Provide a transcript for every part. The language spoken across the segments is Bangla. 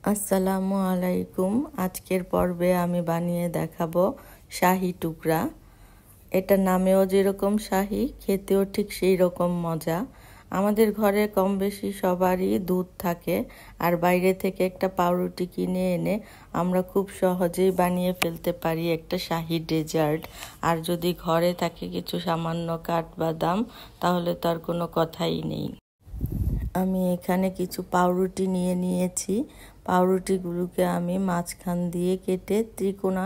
আসসালামু আলাইকুম। আজকের পর্বে আমি বানিয়ে দেখাবো শাহি টুকরা। এটা নামেও যেরকম শাহি, খেতেও ঠিক সেই রকম মজা। আমাদের ঘরে কম বেশি সবারই দুধ থাকে, আর বাইরে থেকে একটা পাউরুটি কিনে এনে আমরা খুব সহজেই বানিয়ে ফেলতে পারি একটা শাহি ডেজার্ট। আর যদি ঘরে থাকে কিছু সামান্য কাঠবাদাম, তাহলে তার কোনো কথাই নেই। আমি এখানে কিছু পাউরুটি নিয়ে নিয়েছি। পাউরুটিগুলোকে আমি মাঝখান দিয়ে কেটে ত্রিকোণা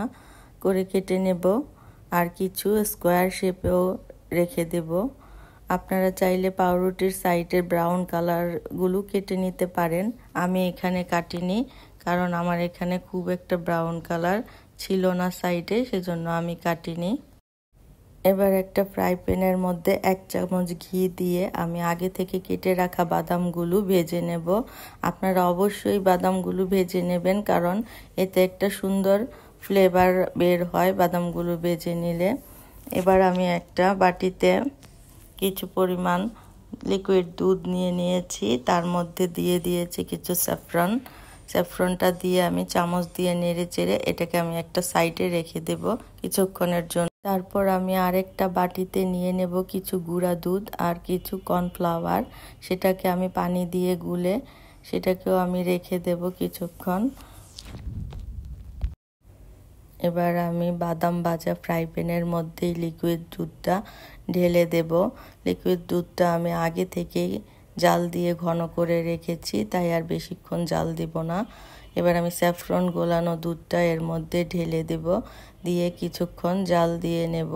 করে কেটে নেব, আর কিছু স্কোয়ার শেপেও রেখে দেব। আপনারা চাইলে পাউরুটির সাইডের ব্রাউন কালারগুলো কেটে নিতে পারেন। আমি এখানে কাটিনি, কারণ আমার এখানে খুব একটা ব্রাউন কালার ছিল না সাইডে, সেজন্য আমি কাটিনি। এবার একটা ফ্রাই প্যানের মধ্যে 1 চামচ ঘি দিয়ে আমি আগে থেকে কেটে রাখা বাদামগুলো ভেজে নেব। আপনারা অবশ্যই বাদামগুলো ভেজে নেবেন, কারণ এতে একটা সুন্দর ফ্লেভার বের হয় বাদামগুলো ভেজে নিলে। এবার আমি একটা বাটিতে কিছু পরিমাণ লিকুইড দুধ নিয়ে নিয়েছি, তার মধ্যে দিয়ে দিয়েছি কিছু স্যাফরনটা দিয়ে আমি চামচ দিয়ে নেড়ে চেড়ে এটাকে আমি একটা সাইডে রেখে দেব কিছুক্ষণের জন্য। তারপর আমি আরেকটা বাটিতে নিয়ে নেব কিছু গুঁড়া দুধ আর কিছু কর্নফ্লাওয়ার। সেটাকে আমি পানি দিয়ে গুলে সেটাকেও আমি রেখে দেব কিছুক্ষণ। এবার আমি বাদাম ভাজা ফ্রাই প্যানের মধ্যেই লিকুইড দুধটা ঢেলে দেব। লিকুইড দুধটা আমি আগে থেকেই জাল দিয়ে ঘন করে রেখেছি, তাই আর বেশিক্ষণ জাল দিব না। এবার আমি স্যাফরন গোলানো দুধটা এর মধ্যে ঢেলে দেব, দিয়ে কিছুক্ষণ জাল দিয়ে নেব।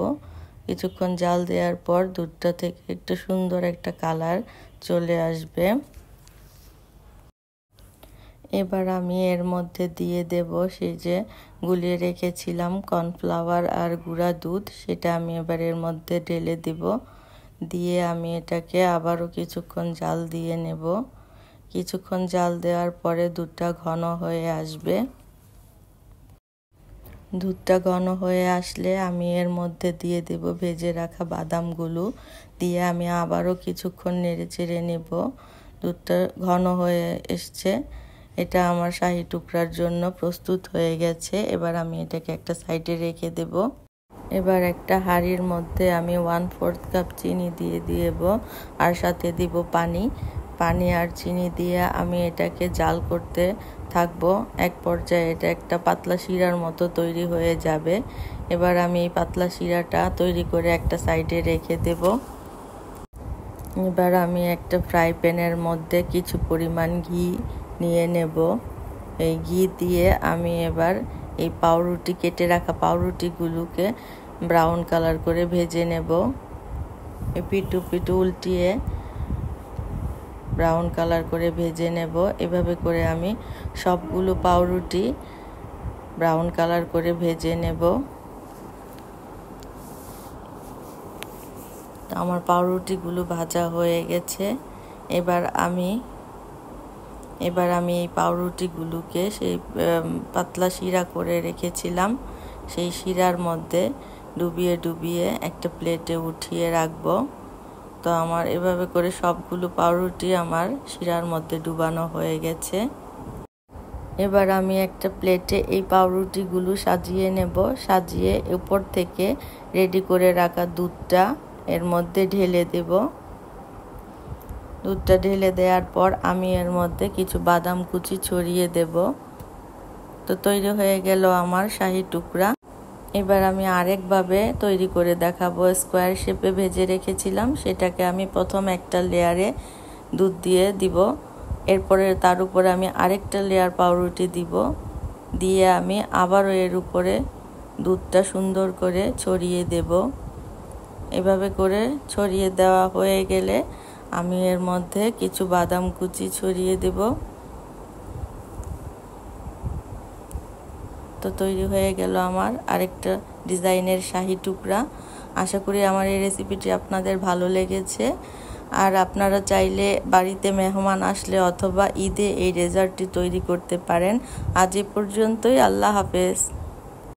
কিছুক্ষণ জাল দেওয়ার পর দুধটা থেকে একটা সুন্দর একটা কালার চলে আসবে। এবার আমি এর মধ্যে দিয়ে দেব সেই যে গুলিয়ে রেখেছিলাম কর্নফ্লাওয়ার আর গুঁড়া দুধ, সেটা আমি এবার এর মধ্যে ঢেলে দেব। দিয়ে আমি এটাকে আবারও কিছুক্ষণ জাল দিয়ে নেব। কিছুক্ষণ জাল দেওয়ার পরে দুধটা ঘন হয়ে আসবে। দুধটা ঘন হয়ে আসলে আমি এর মধ্যে দিয়ে দেব ভেজে রাখা বাদামগুলো, দিয়ে আমি আবারও কিছুক্ষণ নেড়ে চেড়ে নেব। দুধটা ঘন হয়ে এসছে, এটা আমার শাহি টুকরার জন্য প্রস্তুত হয়ে গেছে। এবার আমি এটাকে একটা সাইডে রেখে দেব। এবার একটা হাঁড়ির মধ্যে আমি 1/4 কাপ চিনি দিয়ে দেব, আর সাথে দিব পানি আর চিনি দিয়ে আমি এটাকে জাল করতে থাকবো। এক পর্যায়ে এটা একটা পাতলা শিরার মতো তৈরি হয়ে যাবে। এবার আমি এই পাতলা শিরাটা তৈরি করে একটা সাইডে রেখে দেব। এবার আমি একটা ফ্রাই প্যানের মধ্যে কিছু পরিমাণ ঘি নিয়ে নেব। এই ঘি দিয়ে আমি এবার এই কেটে রাখা পাউরুটিগুলোকে ব্রাউন কালার করে ভেজে নেব। পিটু উল্টিয়ে ব্রাউন কালার করে ভেজে নেব। এভাবে করে আমি সবগুলো পাউরুটি ব্রাউন কালার করে ভেজে নেব। আমার পাউরুটিগুলো ভাজা হয়ে গেছে। এবার আমি এই পাউরুটিগুলোকে সেই পাতলা শিরা করে রেখেছিলাম সেই শিরার মধ্যে ডুবিয়ে একটা প্লেটে উঠিয়ে রাখবো। তো আমার এভাবে করে সবগুলো পাউরুটি আমার শিরার মধ্যে ডুবানো হয়ে গেছে। এবার আমি একটা প্লেটে এই পাউরুটিগুলো সাজিয়ে নেব। সাজিয়ে উপর থেকে রেডি করে রাখা দুধটা এর মধ্যে ঢেলে দেব। দুধটা ঢেলে দেওয়ার পর আমি এর মধ্যে কিছু বাদাম কুচি ছড়িয়ে দেব। তো তৈরি হয়ে গেল আমার শাহি টুকরা। এবার আমি আরেকভাবে তৈরি করে দেখাবো। স্কোয়ার শেপে ভেজে রেখেছিলাম, সেটাকে আমি প্রথম একটা লেয়ারে দুধ দিয়ে দিব। এরপরে তার উপরে আমি আরেকটা লেয়ার পাউরুটি দিব, দিয়ে আমি আবারও এর উপরে দুধটা সুন্দর করে ছড়িয়ে দেব। এভাবে করে ছড়িয়ে দেওয়া হয়ে গেলে আমি এর মধ্যে কিছু বাদাম কুচি ছড়িয়ে দেব। তো তৈরি হয়ে গেল আমার আরেকটা ডিজাইনের শাহি টুকরা। আশা করি আমার এই রেসিপিটি আপনাদের ভালো লেগেছে। আর আপনারা চাইলে বাড়িতে মেহমান আসলে অথবা ঈদে এই ডেজার্টটি তৈরি করতে পারেন। আজ এ পর্যন্তই। আল্লাহ হাফেজ।